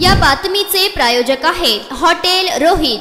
या बातमीचे प्रायोजक आहेत हॉटेल रोहित।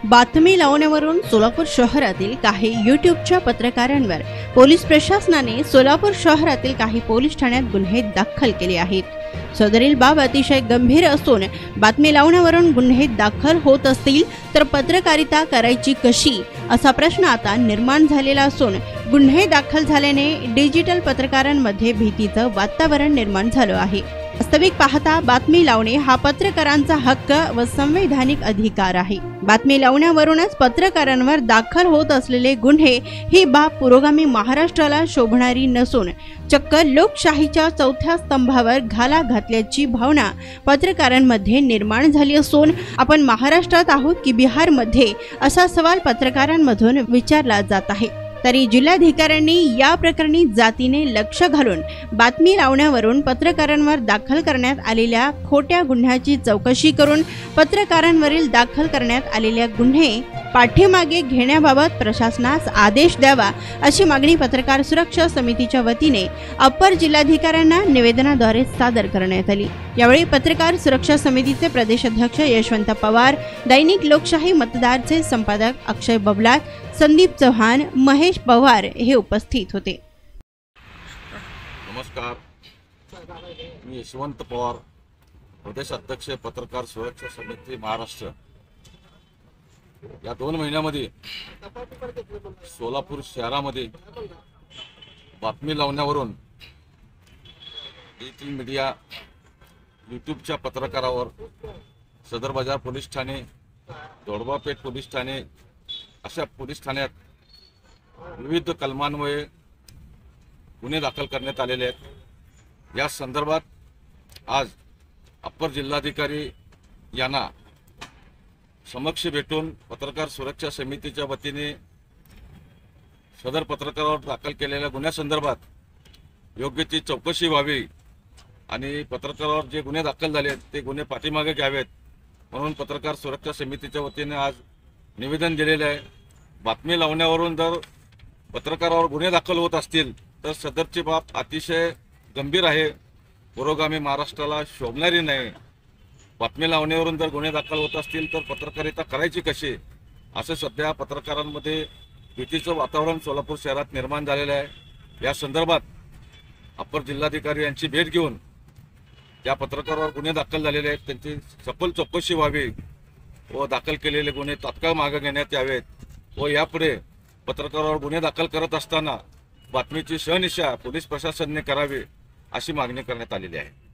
बातमी लावण्यावरून सोलापूर शहरातील काही यूट्यूबच्या पत्रकारांवर पोलीस प्रशासनाने सोलापूर शहरातील काही पोलीस ठाण्यात गुन्हे दाखल केले आहेत। सदरील बाब अतिशय गंभीर असून बातमी लावण्यावरून गुन्हे दाखल होत असतील तर पत्रकारिता करायची कशी असा प्रश्न आता निर्माण झालेला असून गुन्हे दाखल झाल्याने डिजिटल पत्रकारांमध्ये भीतीचं वातावरण निर्माण झालं आहे। वास्तविक पाहता बातमी लावणे हा पत्रकारांचा हक्क व संवैधानिक अधिकार आहे। बातमी लावण्यावरूनच पत्रकारांवर दाखल होत असलेले गुन्हे ही बाब पुरोगामी महाराष्ट्राला शोभणारी नसून चक्क लोकशाहीच्या चौथ्या स्तंभावर घाला घातल्याची भावना पत्रकारांमध्ये निर्माण झाली असून आपण महाराष्ट्रात आहोत की बिहारमध्ये असा सवाल पत्रकारांमधून विचारला जात आहे। तरी जिल्हाधिकाऱ्यांनी या प्रकरणी जातीने लक्ष घालून बातमी लावण्यावरून पत्रकारांवर दाखल करण्यात आलेल्या खोट्या गुन्ह्याची चौकशी करून पत्रकारांवरील दाखल करण्यात आलेल्या गुन्हे पाठीमागे घेण्याबाबत प्रशासनास आदेश द्यावा अशी मागणी पत्रकार सुरक्षा समितीच्या वतीने अप्पर जिल्हाधिकाऱ्यांना निवेदनाद्वारे सादर करण्यात आली। यावेळी पत्रकार सुरक्षा समितीचे प्रदेशाध्यक्ष यशवंत पवार, दैनिक लोकशाही मतदारचे संपादक अक्षय बबलात, संदीप चव्हाण, महेश पवार हे उपस्थित होते। नमस्कार, मी यशवंत पवार, प्रदेशाध्यक्ष पत्रकार सुरक्षा समिती महाराष्ट्र। या 2 महिन्यामध्ये सोलापूर शहरामध्ये बातमी लावण्यावरून डिजिटल मीडिया यूट्यूबच्या पत्रकारावर सदर बाजार पोलीस ठाणे, दोडवा पेठ पोलीस ठाणे अशा पोलीस ठाण्यात विविध कलमांमुळे गुन्हे दाखल करण्यात आलेले आहेत। या संदर्भात आज अप्पर जिल्हाधिकारी यांना समक्ष भेटून पत्रकार सुरक्षा समितीच्या वतीने सदर पत्रकारावर दाखल केलेल्या गुन्ह्यासंदर्भात योग्य ती चौकशी व्हावी आणि पत्रकारावर जे गुन्हे दाखल झाले ते गुन्हे पाठीमागे घ्यावेत म्हणून पत्रकार सुरक्षा समितीच्या वतीने आज निवेदन दिलेले आहे। बातमी लावण्यावरून जर पत्रकारावर गुन्हे दाखल होत असतील तर सदरची बाब अतिशय गंभीर आहे, पुरोगामी महाराष्ट्राला शोभणारी नाही। बातमी लावण्यावरून जर गुन्हे दाखल होत असतील तर पत्रकारिता करायची कशी असं सध्या पत्रकारांमध्ये भीतीचं वातावरण सोलापूर शहरात निर्माण झालेलं आहे। या संदर्भात अप्पर जिल्हाधिकारी यांची भेट घेऊन या पत्रकारावर गुन्हे दाखल झालेले आहेत त्यांची सखोल चौकशी व्हावी व दाखल केलेले गुन्हे तात्काळ मागे घेण्यात यावेत व यापुढे पत्रकारावर गुन्हे दाखल करत असताना बातमीची शहनिशा पोलीस प्रशासनाने करावी अशी मागणी करण्यात आलेली आहे।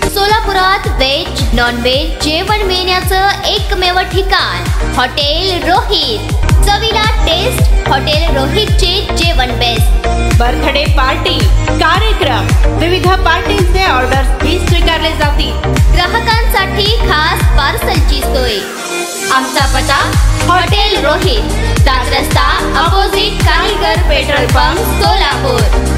सोलापुरात व्हेज नॉन व्हेज जेवण मिळण्याचं एकमेव ठिकाण हॉटेल रोहित। चवीला टेस्ट हॉटेल रोहितचे जेवण बेस्ट। बर्थडे पार्टी, कार्यक्रम, विविध पार्टीचे ऑर्डर्स ही स्वीकारले जातील। ग्राहकांसाठी खास पार्सलची सोय। आमचा पत्ता हॉटेल रोहित, 7 रस्ता अपोजिट कारीगर पेट्रोल पंप, सोलापूर।